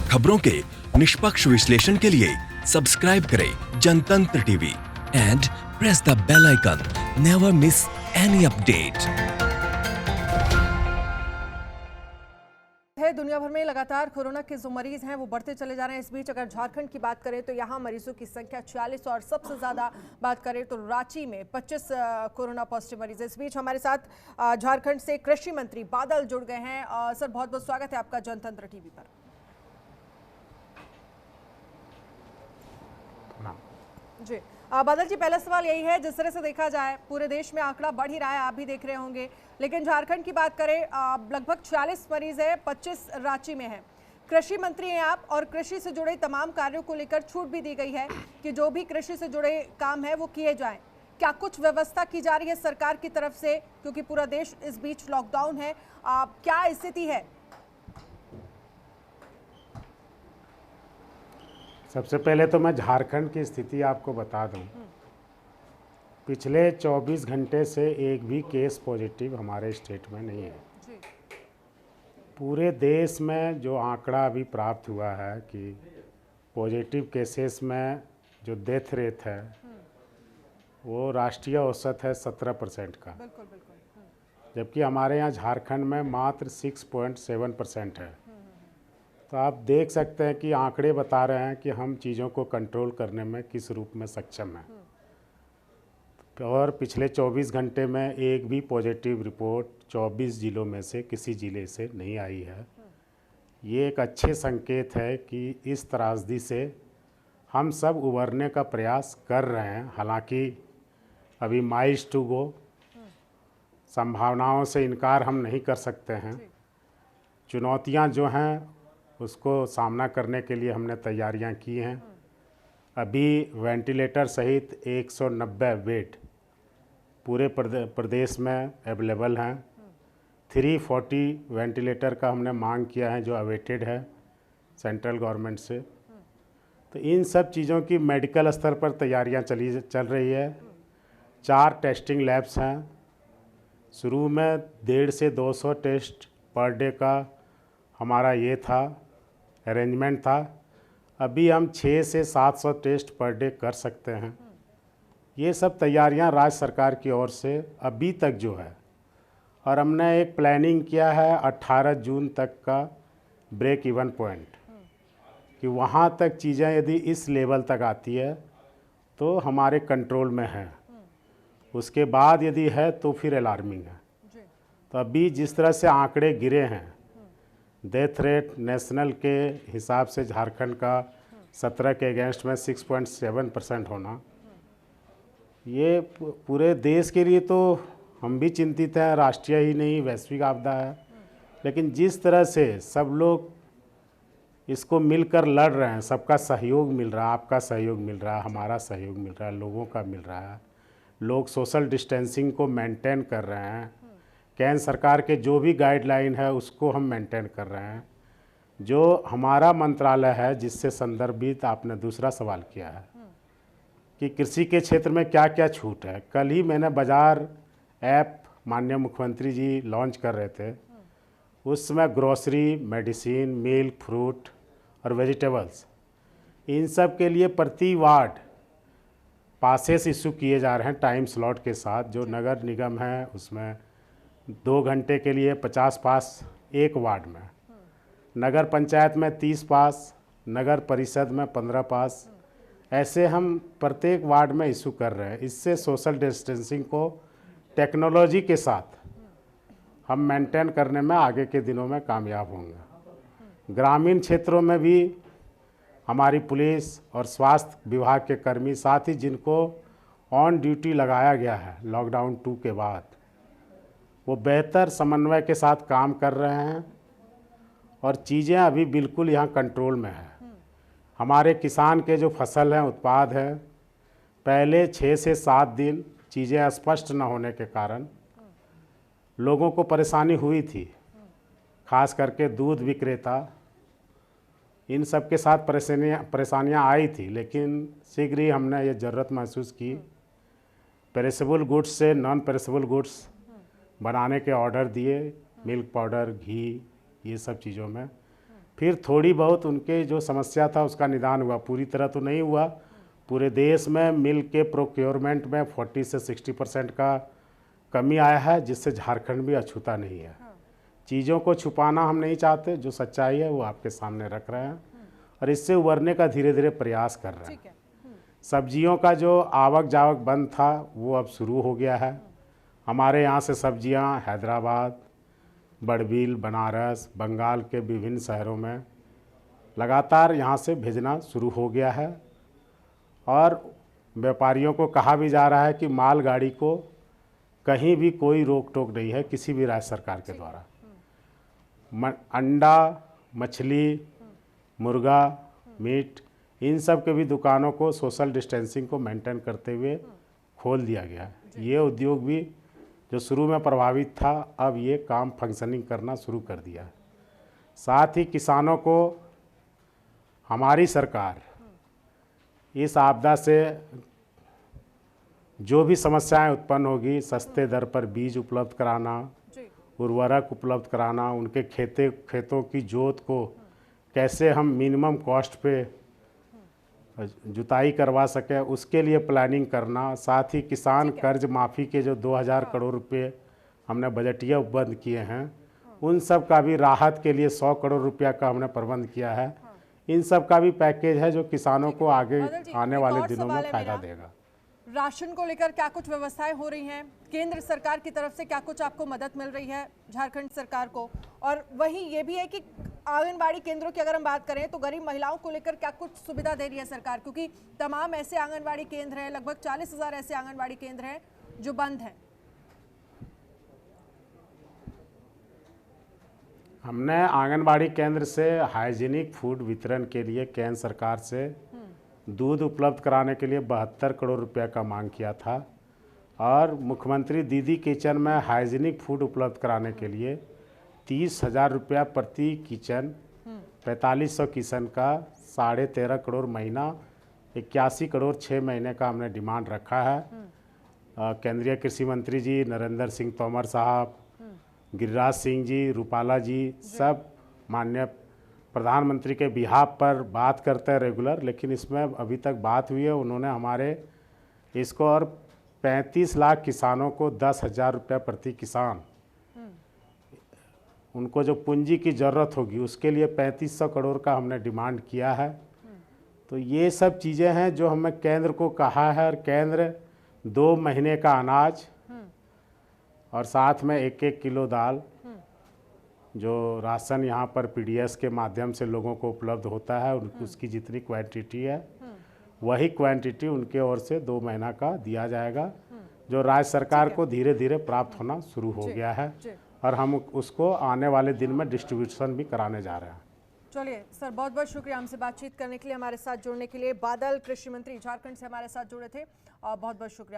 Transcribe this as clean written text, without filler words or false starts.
खबरों के निष्पक्ष विश्लेषण के लिए सब्सक्राइब करें Jantantra TV and press the bell icon. Never miss any update. दुनिया भर में लगातार कोरोना के जो मरीज हैं वो बढ़ते चले जा रहे हैं। इस बीच अगर झारखंड की बात करें तो यहाँ मरीजों की संख्या 46 और सबसे ज्यादा बात करें तो रांची में 25 कोरोना पॉजिटिव मरीज। इस बीच हमारे साथ झारखंड से कृषि मंत्री बादल जुड़ गए हैं। सर, बहुत बहुत स्वागत है आपका जनतंत्र टीवी पर। जी बादल जी, पहला सवाल यही है, जिस तरह से देखा जाए पूरे देश में आंकड़ा बढ़ ही रहा है, आप भी देख रहे होंगे, लेकिन झारखंड की बात करें लगभग 46 मरीज है, 25 रांची में है। कृषि मंत्री हैं आप और कृषि से जुड़े तमाम कार्यों को लेकर छूट भी दी गई है कि जो भी कृषि से जुड़े काम है वो किए जाएं। क्या कुछ व्यवस्था की जा रही है सरकार की तरफ से, क्योंकि पूरा देश इस बीच लॉकडाउन है, क्या स्थिति है? सबसे पहले तो मैं झारखंड की स्थिति आपको बता दूं। पिछले 24 घंटे से एक भी केस पॉजिटिव हमारे स्टेट में नहीं है। पूरे देश में जो आंकड़ा अभी प्राप्त हुआ है कि पॉजिटिव केसेस में जो डेथ रेट है वो राष्ट्रीय औसत है 17% का। जबकि हमारे यहाँ झारखंड में मात्र 6.7% है। तो आप देख सकते हैं कि आंकड़े बता रहे हैं कि हम चीज़ों को कंट्रोल करने में किस रूप में सक्षम हैं। और पिछले 24 घंटे में एक भी पॉजिटिव रिपोर्ट 24 जिलों में से किसी ज़िले से नहीं आई है। ये एक अच्छे संकेत है कि इस त्रासदी से हम सब उबरने का प्रयास कर रहे हैं। हालांकि अभी माइल्स टू गो, संभावनाओं से इनकार हम नहीं कर सकते हैं। चुनौतियां जो हैं उसको सामना करने के लिए हमने तैयारियां की हैं। अभी वेंटिलेटर सहित 190 बेड पूरे प्रदेश में अवेलेबल हैं। 340 वेंटिलेटर का हमने मांग किया है जो अवेटेड है सेंट्रल गवर्नमेंट से। तो इन सब चीज़ों की मेडिकल स्तर पर तैयारियां चल रही है। 4 टेस्टिंग लैब्स हैं। शुरू में 150 से 200 टेस्ट पर डे का हमारा ये था अरेंजमेंट था। अभी हम 600 से 700 टेस्ट पर डे कर सकते हैं। ये सब तैयारियां राज्य सरकार की ओर से अभी तक जो है, और हमने एक प्लानिंग किया है 18 जून तक का ब्रेक इवन पॉइंट, कि वहाँ तक चीज़ें यदि इस लेवल तक आती है तो हमारे कंट्रोल में है। उसके बाद यदि है तो फिर अलार्मिंग है। तो अभी जिस तरह से आंकड़े गिरे हैं, डेथ रेट नेशनल के हिसाब से झारखंड का 17 के अगेंस्ट में 6.7% होना, ये पूरे देश के लिए तो हम भी चिंतित हैं। राष्ट्रीय ही नहीं, वैश्विक आपदा है। लेकिन जिस तरह से सब लोग इसको मिलकर लड़ रहे हैं, सबका सहयोग मिल रहा है, आपका सहयोग मिल रहा है, हमारा सहयोग मिल रहा है, लोगों का मिल रहा है, लोग सोशल डिस्टेंसिंग को मेंटेन कर रहे हैं। केंद्र सरकार के जो भी गाइडलाइन है उसको हम मेंटेन कर रहे हैं। जो हमारा मंत्रालय है, जिससे संदर्भित आपने दूसरा सवाल किया है कि कृषि के क्षेत्र में क्या क्या छूट है। कल ही मैंने बाज़ार ऐप माननीय मुख्यमंत्री जी लॉन्च कर रहे थे। उस समय ग्रोसरी, मेडिसिन, मिल्क, फ्रूट और वेजिटेबल्स, इन सब के लिए प्रति वार्ड पासेस इशू किए जा रहे हैं टाइम स्लॉट के साथ। जो नगर निगम है उसमें 2 घंटे के लिए 50 पास एक वार्ड में, नगर पंचायत में 30 पास, नगर परिषद में 15 पास, ऐसे हम प्रत्येक वार्ड में इशू कर रहे हैं। इससे सोशल डिस्टेंसिंग को टेक्नोलॉजी के साथ हम मेंटेन करने में आगे के दिनों में कामयाब होंगे। ग्रामीण क्षेत्रों में भी हमारी पुलिस और स्वास्थ्य विभाग के कर्मी, साथ ही जिनको ऑन ड्यूटी लगाया गया है लॉकडाउन 2 के बाद, वो बेहतर समन्वय के साथ काम कर रहे हैं और चीज़ें अभी बिल्कुल यहाँ कंट्रोल में है। हमारे किसान के जो फसल हैं, उत्पाद हैं, पहले 6 से 7 दिन चीज़ें स्पष्ट न होने के कारण लोगों को परेशानी हुई थी। खास करके दूध विक्रेता, इन सब के साथ परेशानियाँ आई थी। लेकिन शीघ्र ही हमने ये ज़रूरत महसूस की, पेरिसेबल गुड्स से नॉन पेरिसेबल गुड्स बनाने के ऑर्डर दिए। मिल्क पाउडर, घी, ये सब चीज़ों में फिर थोड़ी बहुत उनके जो समस्या था उसका निदान हुआ, पूरी तरह तो नहीं हुआ। पूरे देश में मिल के प्रोक्योरमेंट में 40 से 60% का कमी आया है, जिससे झारखंड भी अछूता नहीं है। चीज़ों को छुपाना हम नहीं चाहते, जो सच्चाई है वो आपके सामने रख रहे हैं और इससे उबरने का धीरे धीरे प्रयास कर रहे हैं। सब्जियों का जो आवक जावक बंद था वो अब शुरू हो गया है। हमारे यहाँ से सब्जियाँ हैदराबाद, बड़बिल, बनारस, बंगाल के विभिन्न शहरों में लगातार यहाँ से भेजना शुरू हो गया है और व्यापारियों को कहा भी जा रहा है कि मालगाड़ी को कहीं भी कोई रोक टोक नहीं है किसी भी राज्य सरकार के द्वारा। अंडा, मछली, मुर्गा, मीट, इन सब के भी दुकानों को सोशल डिस्टेंसिंग को मेंटेन करते हुए खोल दिया गया है। ये उद्योग भी जो शुरू में प्रभावित था, अब ये काम फंक्शनिंग करना शुरू कर दिया है। साथ ही किसानों को हमारी सरकार इस आपदा से जो भी समस्याएं उत्पन्न होगी, सस्ते दर पर बीज उपलब्ध कराना, उर्वरक उपलब्ध कराना, उनके खेतों की जोत को कैसे हम मिनिमम कॉस्ट पे जुताई करवा सकें, उसके लिए प्लानिंग करना। साथ ही किसान कर्ज माफ़ी के जो 2000 करोड़ रुपए हमने बजटीय उपबंध किए हैं, उन सब का भी राहत के लिए 100 करोड़ रुपया का हमने प्रबंध किया है। इन सब का भी पैकेज है जो किसानों को आगे आने वाले दिनों में फायदा देगा। राशन को लेकर क्या कुछ व्यवस्थाएं हो रही हैं? केंद्र सरकार की तरफ से क्या कुछ आपको मदद मिल रही है झारखंड सरकार को? और वहीं ये भी है कि आंगनबाड़ी केंद्रों की अगर हम बात करें तो गरीब महिलाओं को लेकर क्या कुछ सुविधा दे रही है सरकार? क्योंकि तमाम ऐसे आंगनबाड़ी केंद्र हैं, लगभग 40,000 ऐसे आंगनबाड़ी केंद्र हैं जो बंद हैं। हमने आंगनबाड़ी केंद्र से हाइजीनिक फूड वितरण के लिए केंद्र सरकार से दूध उपलब्ध कराने के लिए 72 करोड़ रुपए का मांग किया था और मुख्यमंत्री दीदी किचन में हाइजीनिक फूड उपलब्ध कराने के लिए 30,000 रुपया प्रति किचन, 4500 किचन का 13.5 करोड़ महीना, 81 करोड़ 6 महीने का हमने डिमांड रखा है। केंद्रीय कृषि मंत्री जी नरेंद्र सिंह तोमर साहब, गिरिराज सिंह जी, रूपाला जी, सब माननीय प्रधानमंत्री के बिहाफ पर बात करते हैं रेगुलर, लेकिन इसमें अभी तक बात हुई है। उन्होंने हमारे इसको और 35 लाख किसानों को 10,000 रुपये प्रति किसान, उनको जो पूंजी की ज़रूरत होगी उसके लिए 3500 करोड़ का हमने डिमांड किया है। तो ये सब चीज़ें हैं जो हमें केंद्र को कहा है और केंद्र 2 महीने का अनाज और साथ में 1-1 किलो दाल, जो राशन यहाँ पर पीडीएस के माध्यम से लोगों को उपलब्ध होता है, उसकी जितनी क्वांटिटी है वही क्वांटिटी उनके ओर से 2 महीना का दिया जाएगा, जो राज्य सरकार को धीरे धीरे प्राप्त होना शुरू हो गया है और हम उसको आने वाले दिन में डिस्ट्रीब्यूशन भी कराने जा रहे हैं। चलिए सर, बहुत बहुत शुक्रिया हमसे बातचीत करने के लिए, हमारे साथ जुड़ने के लिए। बादल कृषि मंत्री झारखंड से हमारे साथ जुड़े थे और बहुत बहुत शुक्रिया।